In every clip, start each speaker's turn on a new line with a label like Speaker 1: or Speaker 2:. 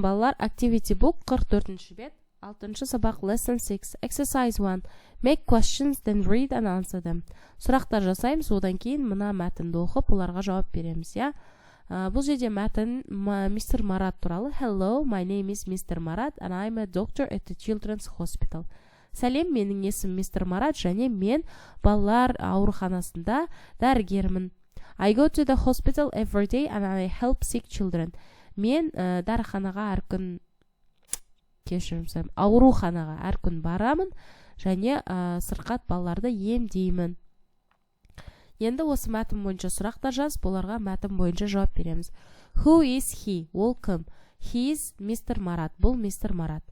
Speaker 1: балалар, activity book 44-ші бет, 6-шы сабақ lesson 6, exercise 1, make questions, then read and answer them. Сұрақтар жасаймыз, одан кейін мына мәтінді оқып, оларға жауап береміз, я. Бұл жерде мәтін Mr. Марат туралы. Hello, my name is Mr. Marat and I'm a doctor at the Children's Hospital. Сәлем, менің есім Mr. Марат және мен балалар ауруханасында дәрігермін. I go to the hospital every day and I help sick children. Мен дәріханаға әр күн ауруханаға әр күн барамын және сырқат балаларды емдеймін. Енді осы мәтін бойынша сұрақтар жаз, бұларға мәтін бойынша жауап береміз. Who is he? Ол кім? He is Mr. Marat. Бұл Mr. Marat.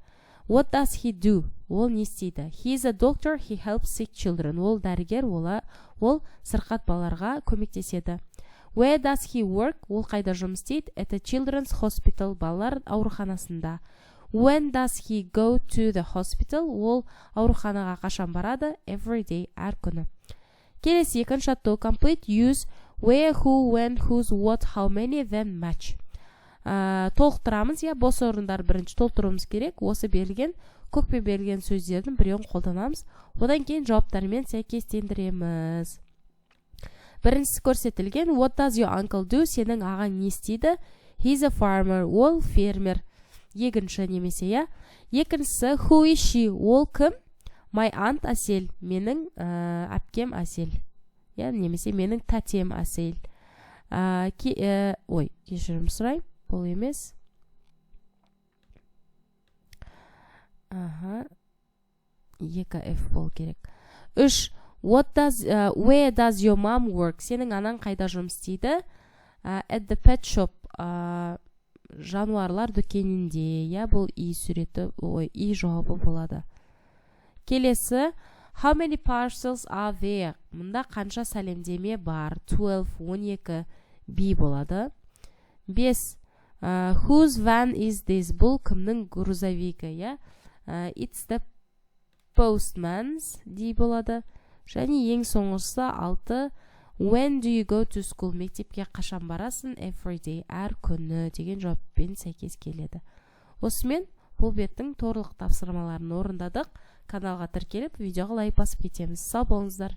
Speaker 1: What does he do? Ол не істейді? He is a doctor. He helps sick children. Ол дәрігер, ол сырқат балаларға көмектеседі. Where does he work? Ол қайда жұмыс істейді? At the Children's Hospital. Балалар ауруханасында. When does he go to the hospital? Ол ауруханаға қашан барады? Every day. Әр күні. Келесі екінші аттау complete use where, who, when, whose, what, how many, then match. Толықтырамыз, я бос орындар бірінші толтыруымыз керек. Осы берілген, көппе берілген сөздердің біреуін қолданамыз. Одан кейін жауаптармен сәйкестендіреміз. Біріншісі көрсетілген what does your uncle do? Сенің ағаң не істейді? He's a farmer. Ол фермер. Екінші немесе, я. Екіншісі who is she? Ол кім? My aunt Асел, менің әпкем Асел. Я, немесе менің тәтем Асел. Кешірім сұрайым, бұл емес. Екі F бол керек. 3. Where does your mom work? Сенің анаң қайда жұмыс істейді? At the pet shop. Жануарлар дүкенінде. Я, бұл суреті, жауабы болады. Келесі, how many parcels are there? Мұнда қанша сәлемдеме бар? 12, 12, B болады. 5. Whose van is this? Бұл кімнің грузовигі, я? It's the postman's, D болады. Және ең соңғысы 6. When do you go to school? Мектепке қашан барасың? Every day, әр күні деген жауаппен сәйкес келеді. Осымен бұл беттің торлық тапсырмаларын орындадық. Каналға тіркеліп, видеоға лайк басып кетеміз. Сау болыңыздар.